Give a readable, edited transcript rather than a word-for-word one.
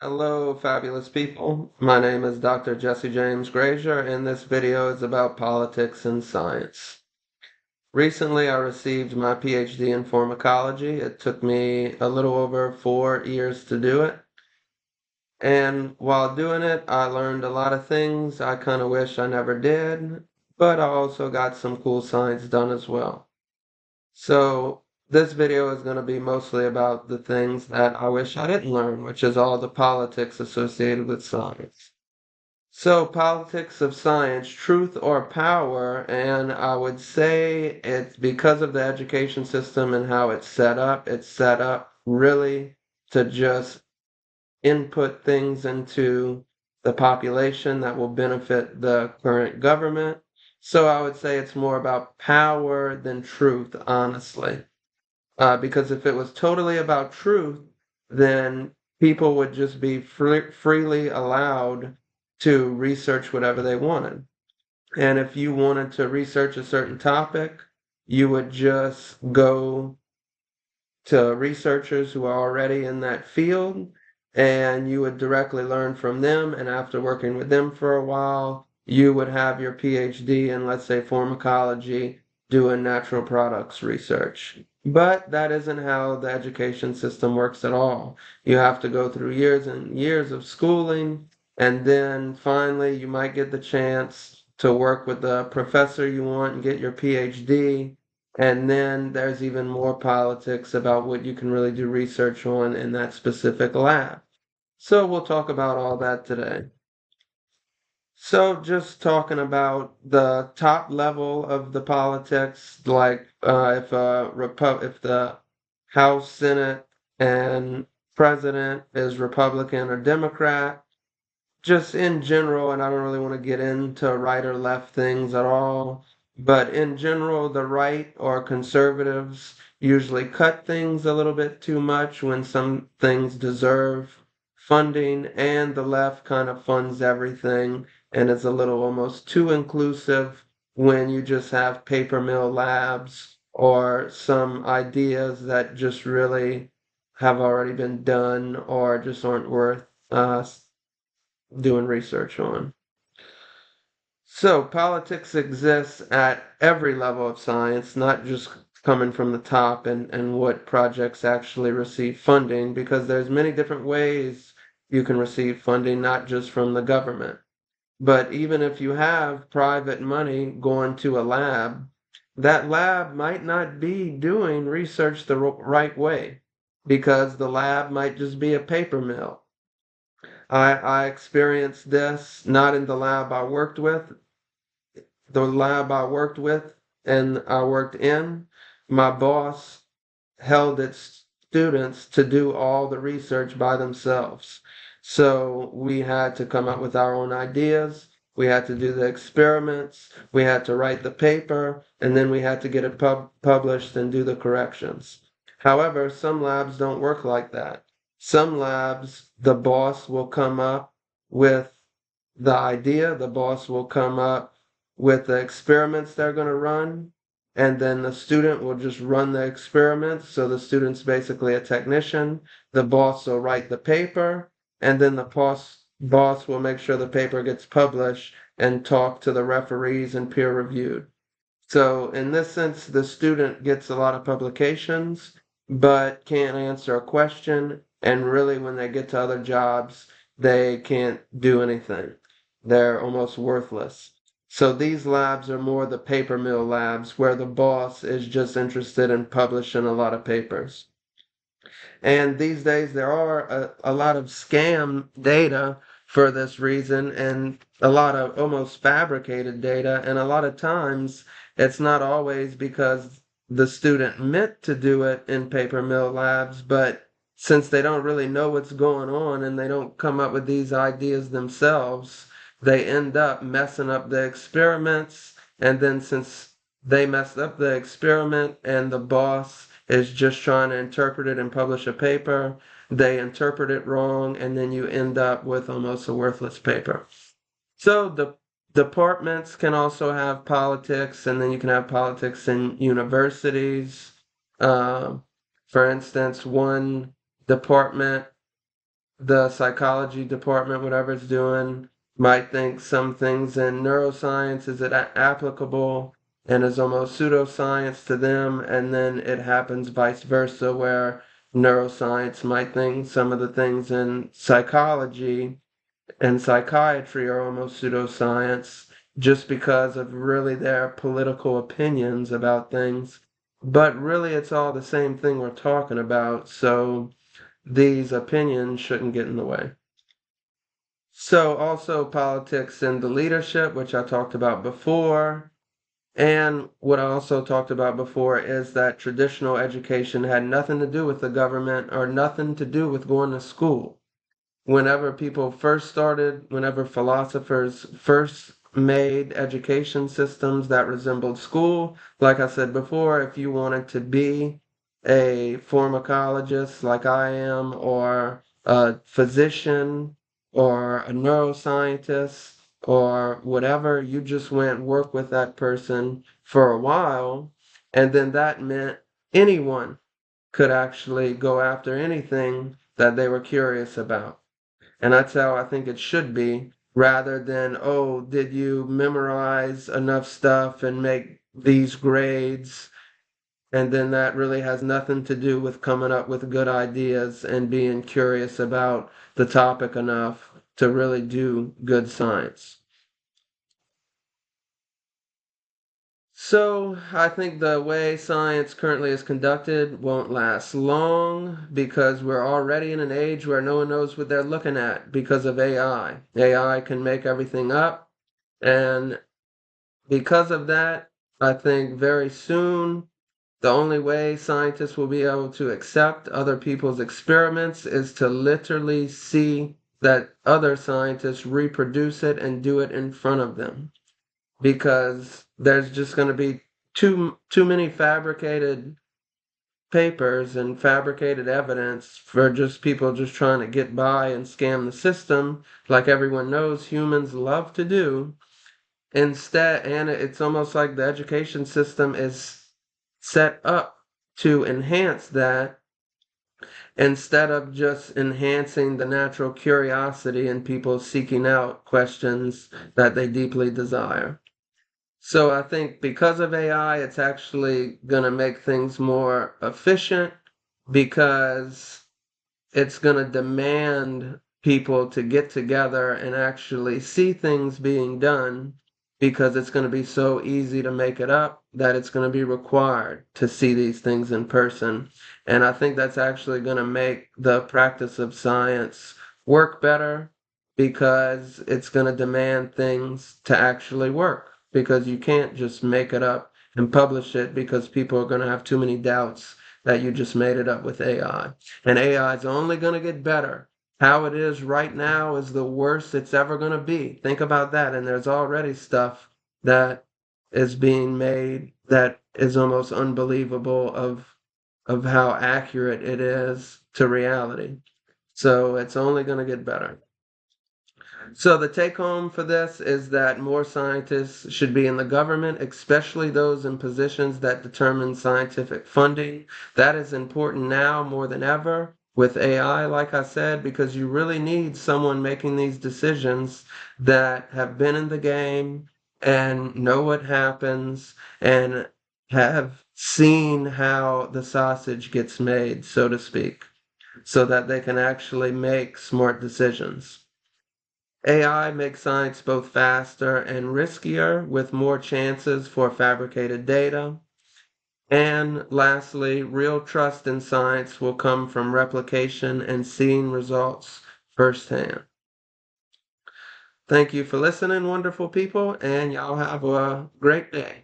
Hello, fabulous people. My name is Dr. Jesse James Grazier, and this video is about politics and science. Recently, I received my PhD in pharmacology. It took me a little over 4 years to do it. And while doing it, I learned a lot of things I kind of wish I never did, but I also got some cool science done as well. So this video is going to be mostly about the things that I wish I didn't learn, which is all the politics associated with science. So, politics of science, truth or power, and I would say it's because of the education system and how it's set up really to just input things into the population that will benefit the current government. So, I would say it's more about power than truth, honestly. Because if it was totally about truth, then people would just be freely allowed to research whatever they wanted. And if you wanted to research a certain topic, you would just go to researchers who are already in that field and you would directly learn from them. And after working with them for a while, you would have your PhD in, let's say, pharmacology doing natural products research. But that isn't how the education system works at all. You have to go through years and years of schooling, and then finally you might get the chance to work with the professor you want and get your PhD. And then there's even more politics about what you can really do research on in that specific lab. So we'll talk about all that today. So just talking about the top level of the politics, like if the House, Senate, and President is Republican or Democrat, just in general, and I don't really want to get into right or left things at all, but in general, the right or conservatives usually cut things a little bit too much when some things deserve funding, and the left kind of funds everything and is a little almost too inclusive when you just have paper mill labs or some ideas that just really have already been done or just aren't worth doing research on. So, politics exists at every level of science, not just coming from the top and what projects actually receive funding, because there's many different ways you can receive funding, not just from the government. But even if you have private money going to a lab, that lab might not be doing research the right way because the lab might just be a paper mill. I experienced this not in the lab I worked with. The lab I worked with and I worked in, my boss held its students to do all the research by themselves. So we had to come up with our own ideas. We had to do the experiments. We had to write the paper, and then we had to get it published and do the corrections. However, some labs don't work like that. Some labs, the boss will come up with the idea, the boss will come up with the experiments they're going to run, and then the student will just run the experiments. So the student's basically a technician. The boss will write the paper, and then the boss will make sure the paper gets published and talk to the referees and peer reviewed. So in this sense, the student gets a lot of publications, but can't answer a question. And really, when they get to other jobs, they can't do anything. They're almost worthless. So these labs are more the paper mill labs where the boss is just interested in publishing a lot of papers. And these days there are a lot of scam data for this reason and a lot of almost fabricated data. And a lot of times it's not always because the student meant to do it in paper mill labs, but since they don't really know what's going on and they don't come up with these ideas themselves, they end up messing up the experiments. And then since they messed up the experiment and the boss is just trying to interpret it and publish a paper, they interpret it wrong, and then you end up with almost a worthless paper. So the departments can also have politics, and then you can have politics in universities. For instance, one department the psychology department, whatever it's doing, might think some things in neuroscience is it applicable and is almost pseudoscience to them, and then it happens vice versa, where neuroscience might think some of the things in psychology and psychiatry are almost pseudoscience just because of really their political opinions about things. But really, it's all the same thing we're talking about, so these opinions shouldn't get in the way. So, also politics and the leadership, which I talked about before. And what I also talked about before is that traditional education had nothing to do with the government or nothing to do with going to school. Whenever people first started, whenever philosophers first made education systems that resembled school, like I said before, if you wanted to be a pharmacologist like I am, or a physician, or a neuroscientist, or whatever, you just went work with that person for a while, and then that meant anyone could actually go after anything that they were curious about. And that's how I think it should be, rather than, oh, did you memorize enough stuff and make these grades? And then that really has nothing to do with coming up with good ideas and being curious about the topic enough to really do good science. So I think the way science currently is conducted won't last long because we're already in an age where no one knows what they're looking at because of AI. AI can make everything up, and because of that, I think very soon the only way scientists will be able to accept other people's experiments is to literally see that other scientists reproduce it and do it in front of them, because there's just going to be too many fabricated papers and fabricated evidence for just people just trying to get by and scam the system, like everyone knows humans love to do. Instead, and it's almost like the education system is set up to enhance that instead of just enhancing the natural curiosity in people seeking out questions that they deeply desire. So I think because of AI, it's actually going to make things more efficient because it's going to demand people to get together and actually see things being done, because it's going to be so easy to make it up that it's going to be required to see these things in person. And I think that's actually going to make the practice of science work better because it's going to demand things to actually work, because you can't just make it up and publish it because people are going to have too many doubts that you just made it up with AI. And AI is only going to get better. How it is right now is the worst it's ever going to be. Think about that. And there's already stuff that is being made that is almost unbelievable of how accurate it is to reality. So it's only going to get better. So the take home for this is that more scientists should be in the government, especially those in positions that determine scientific funding. That is important now more than ever with AI, like I said, because you really need someone making these decisions that have been in the game and know what happens and have seen how the sausage gets made, so to speak, so that they can actually make smart decisions. AI makes science both faster and riskier, with more chances for fabricated data. And lastly, real trust in science will come from replication and seeing results firsthand. Thank you for listening, wonderful people, and y'all have a great day.